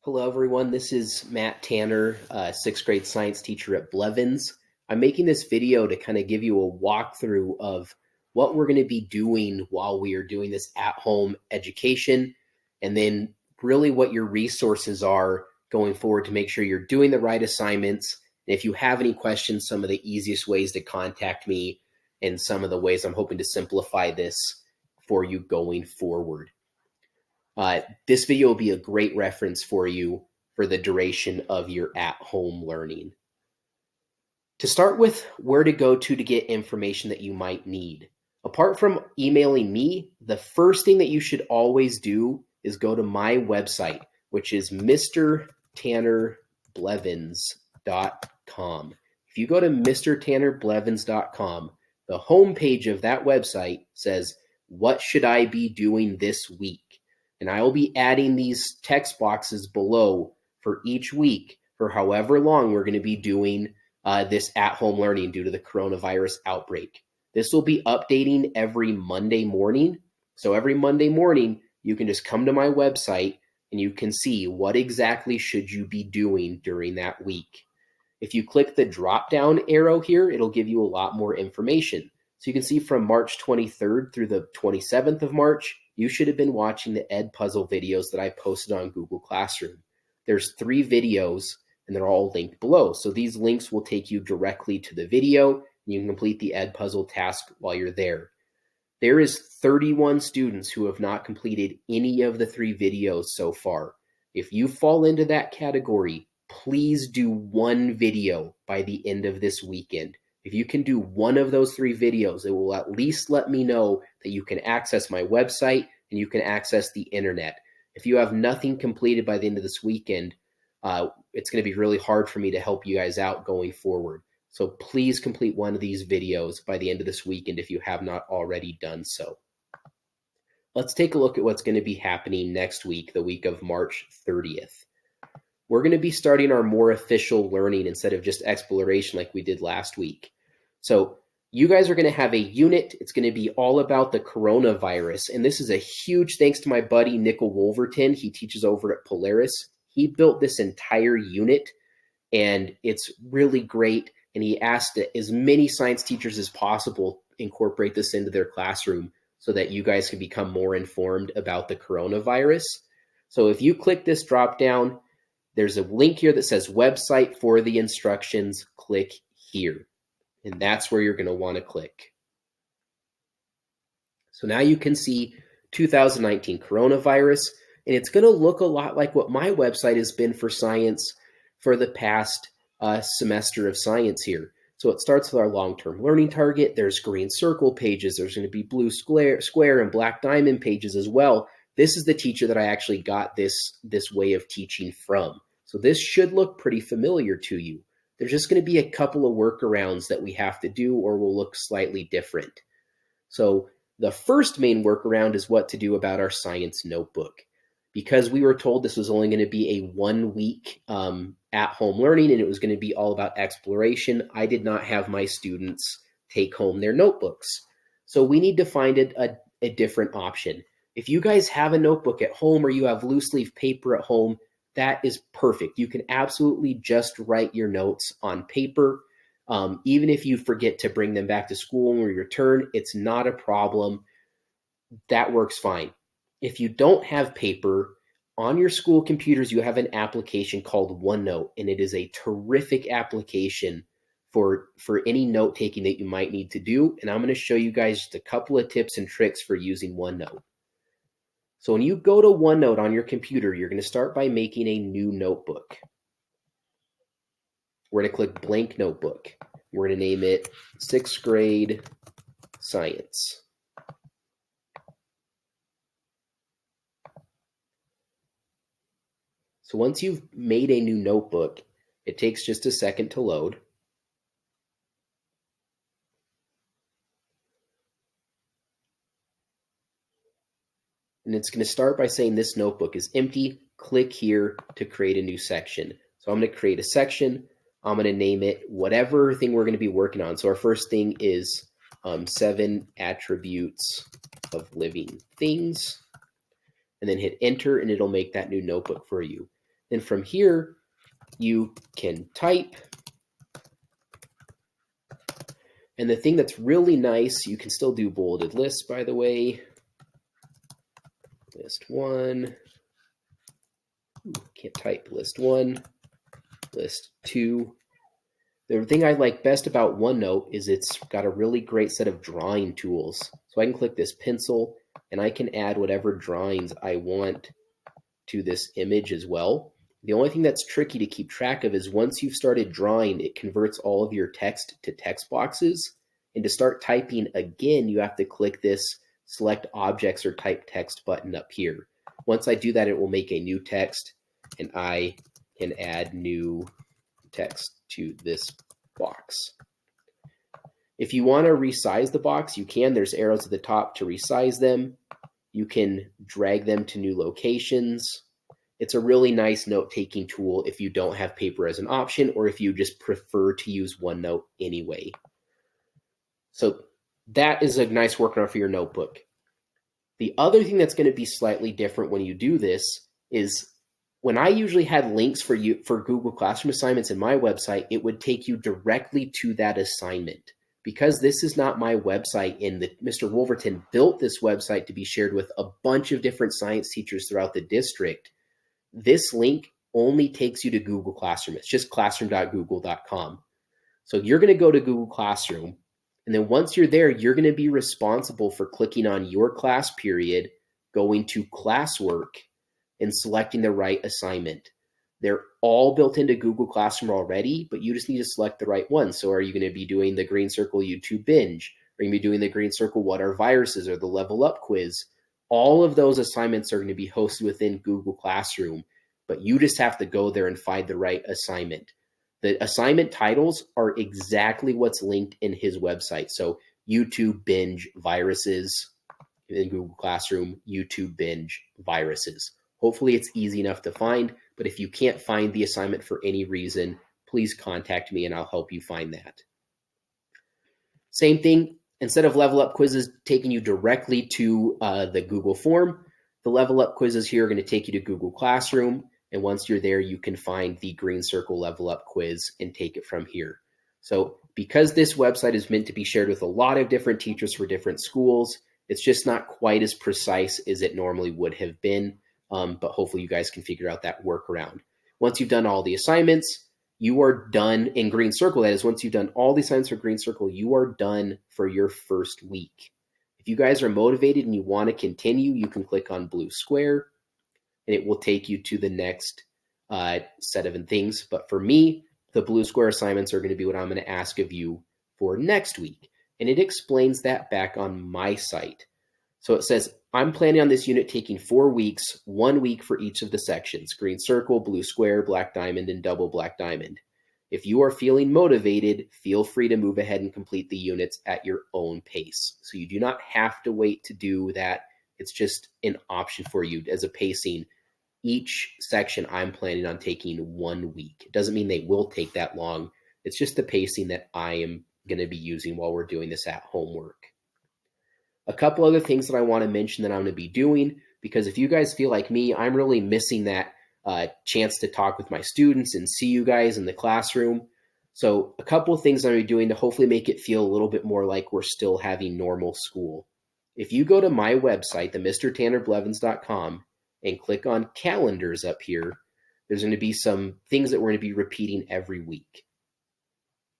Hello, everyone. This is Matt Tanner, sixth grade science teacher at Blevins. I'm making this video to kind of give you a walkthrough of what we're going to be doing while we are doing this at-home education, and then really what your resources are going forward to make sure you're doing the right assignments. And if you have any questions, some of the easiest ways to contact me and some of the ways I'm hoping to simplify this for you going forward. This video will be a great reference for you for the duration of your at-home learning. To start with, where to go to get information that you might need. Apart from emailing me, the first thing that you should always do is go to my website, which is mrtannerblevins.com. If you go to mrtannerblevins.com, the homepage of that website says, "What should I be doing this week?" And I will be adding these text boxes below for each week for however long we're going to be doing this at-home learning due to the coronavirus outbreak. This will be updating every Monday morning. So every Monday morning, you can just come to my website and you can see what exactly should you be doing during that week. If you click the drop-down arrow here, it'll give you a lot more information. So you can see from March 23rd through the 27th of March, you should have been watching the EdPuzzle videos that I posted on Google Classroom. There's 3 videos and they're all linked below. So these links will take you directly to the video and you can complete the EdPuzzle task while you're there. There is 31 students who have not completed any of the 3 videos so far. If you fall into that category, please do 1 video by the end of this weekend. If you can do 1 of those 3 videos, it will at least let me know that you can access my website and you can access the internet. If you have nothing completed by the end of this weekend, it's going to be really hard for me to help you guys out going forward. So please complete 1 of these videos by the end of this weekend if you have not already done so. Let's take a look at what's going to be happening next week, the week of March 30th. We're going to be starting our more official learning instead of just exploration like we did last week. So you guys are going to have a unit. It's going to be all about the coronavirus. And this is a huge thanks to my buddy, Nickel Wolverton. He teaches over at Polaris. He built this entire unit and it's really great. And he asked that as many science teachers as possible incorporate this into their classroom so that you guys can become more informed about the coronavirus. So if you click this drop down, there's a link here that says website for the instructions. Click here. And that's where you're going to want to click. So now you can see 2019 coronavirus, and it's going to look a lot like what my website has been for science for the past semester of science here. So it starts with our long-term learning target. There's green circle pages. There's going to be blue square and black diamond pages as well. This is the teacher that I actually got this way of teaching from. So this should look pretty familiar to you. There's just going to be a couple of workarounds that we have to do or will look slightly different. So the first main workaround is what to do about our science notebook. Because we were told this was only going to be a 1-week at-home learning and it was going to be all about exploration, I did not have my students take home their notebooks. So we need to find a different option. If you guys have a notebook at home or you have loose leaf paper at home, that is perfect. You can absolutely just write your notes on paper. Even if you forget to bring them back to school when we return, it's not a problem. That works fine. If you don't have paper, on your school computers, you have an application called OneNote, and it is a terrific application for any note-taking that you might need to do. And I'm going to show you guys just a couple of tips and tricks for using OneNote. So when you go to OneNote on your computer, you're going to start by making a new notebook. We're going to click blank notebook. We're going to name it 6th grade science. So once you've made a new notebook, it takes just a second to load. And it's going to start by saying this notebook is empty. Click here to create a new section. So I'm going to create a section. I'm going to name it whatever thing we're going to be working on. So our first thing is 7 attributes of living things. And then hit enter and it'll make that new notebook for you. And from here, you can type. And the thing that's really nice, you can still do bolded lists, by the way. List 1. Can't type. List 1. List 2. The thing I like best about OneNote is it's got a really great set of drawing tools. So I can click this pencil and I can add whatever drawings I want to this image as well. The only thing that's tricky to keep track of is once you've started drawing, it converts all of your text to text boxes. And to start typing again, you have to click this select objects or type text button up here. Once I do that, it will make a new text and I can add new text to this box. If you want to resize the box, you can. There's arrows at the top to resize them. You can drag them to new locations. It's a really nice note-taking tool if you don't have paper as an option or if you just prefer to use OneNote anyway. So that is a nice workaround for your notebook. The other thing that's going to be slightly different when you do this is when I usually had links for Google Classroom assignments in my website, it would take you directly to that assignment. Because this is not my website and Mr. Wolverton built this website to be shared with a bunch of different science teachers throughout the district, this link only takes you to Google Classroom. It's just classroom.google.com. So you're going to go to Google Classroom, and then once you're there, you're going to be responsible for clicking on your class period, going to classwork, and selecting the right assignment. They're all built into Google Classroom already, but you just need to select the right one. So are you going to be doing the Green Circle YouTube binge? Are you going to be doing the Green Circle What Are Viruses or the Level Up quiz? All of those assignments are going to be hosted within Google Classroom, but you just have to go there and find the right assignment. The assignment titles are exactly what's linked in his website. So YouTube binge viruses in Google Classroom, YouTube binge viruses. Hopefully it's easy enough to find, but if you can't find the assignment for any reason, please contact me and I'll help you find that. Same thing, instead of level up quizzes taking you directly to the Google form, the level up quizzes here are going to take you to Google Classroom. And once you're there, you can find the Green Circle Level Up quiz and take it from here. So because this website is meant to be shared with a lot of different teachers for different schools, it's just not quite as precise as it normally would have been. But hopefully you guys can figure out that workaround. Once you've done all the assignments, you are done in Green Circle. That is, once you've done all the assignments for Green Circle, you are done for your first week. If you guys are motivated and you want to continue, you can click on blue square and it will take you to the next set of things. But for me, the blue square assignments are going to be what I'm going to ask of you for next week. And it explains that back on my site. So it says, I'm planning on this unit taking 4 weeks, 1 week for each of the sections: green circle, blue square, black diamond, and double black diamond. If you are feeling motivated, feel free to move ahead and complete the units at your own pace. So you do not have to wait to do that. It's just an option for you as a pacing. Each section I'm planning on taking 1 week. It doesn't mean they will take that long. It's just the pacing that I am going to be using while we're doing this at home work. A couple other things that I want to mention that I'm going to be doing, because if you guys feel like me, I'm really missing that chance to talk with my students and see you guys in the classroom. So a couple of things I'm going to be doing to hopefully make it feel a little bit more like we're still having normal school. If you go to my website, the MrTannerBlevins.com, and click on calendars up here, there's going to be some things that we're going to be repeating every week.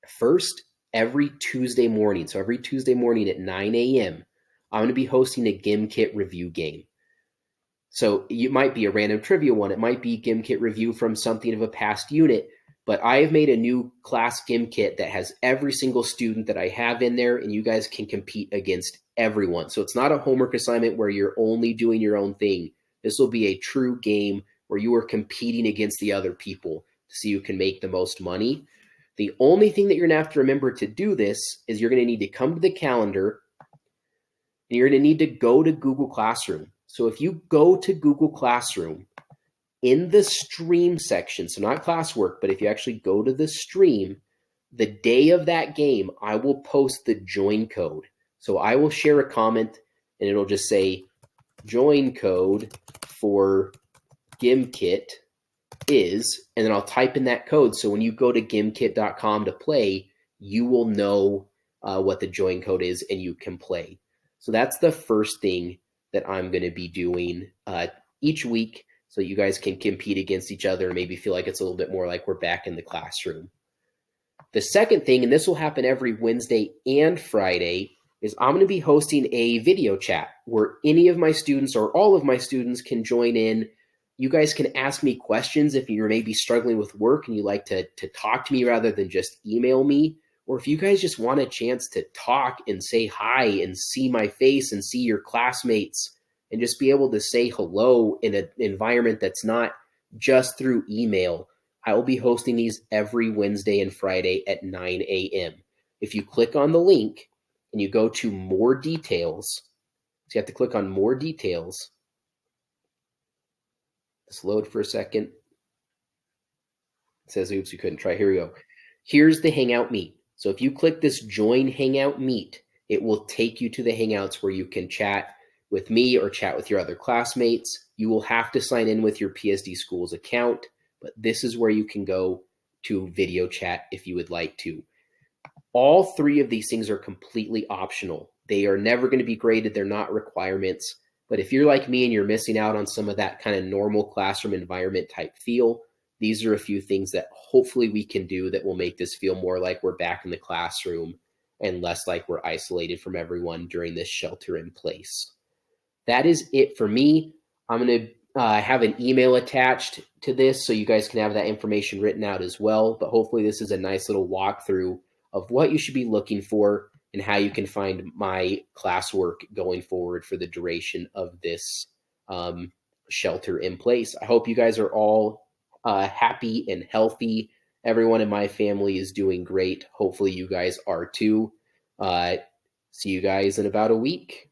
First, every Tuesday morning, so every Tuesday morning at 9 a.m., I'm going to be hosting a GimKit review game. So it might be a random trivia one. It might be GimKit review from something of a past unit, but I have made a new class GimKit that has every single student that I have in there, and you guys can compete against everyone. So it's not a homework assignment where you're only doing your own thing. This will be a true game where you are competing against the other people to see who can make the most money. The only thing that you're going to have to remember to do this is you're going to need to come to the calendar, and you're going to need to go to Google Classroom. So if you go to Google Classroom in the stream section, so not classwork, but if you actually go to the stream, the day of that game, I will post the join code. So I will share a comment and it'll just say join code for GimKit is, and then I'll type in that code. So when you go to gimkit.com to play, you will know what the join code is and you can play. So that's the first thing that I'm going to be doing each week, so you guys can compete against each other and maybe feel like it's a little bit more like we're back in the classroom. The second thing, and this will happen every Wednesday and Friday, is I'm going to be hosting a video chat where any of my students or all of my students can join in. You guys can ask me questions if you're maybe struggling with work and you like to talk to me rather than just email me. Or if you guys just want a chance to talk and say hi and see my face and see your classmates and just be able to say hello in an environment that's not just through email, I will be hosting these every Wednesday and Friday at 9 a.m. If you click on the link and you go to more details, so you have to click on more details. Let's load for a second. It says, oops, you couldn't try. Here we go. Here's the Hangout Meet. So if you click this Join Hangout Meet, it will take you to the Hangouts where you can chat with me or chat with your other classmates. You will have to sign in with your PSD Schools account, but this is where you can go to video chat if you would like to. All three of these things are completely optional. They are never going to be graded. They're not requirements. But if you're like me and you're missing out on some of that kind of normal classroom environment type feel, these are a few things that hopefully we can do that will make this feel more like we're back in the classroom and less like we're isolated from everyone during this shelter in place. That is it for me. I'm going to have an email attached to this so you guys can have that information written out as well. But hopefully this is a nice little walkthrough of what you should be looking for and how you can find my classwork going forward for the duration of this shelter in place. I hope you guys are all happy and healthy. Everyone in my family is doing great. Hopefully you guys are too. See you guys in about a week.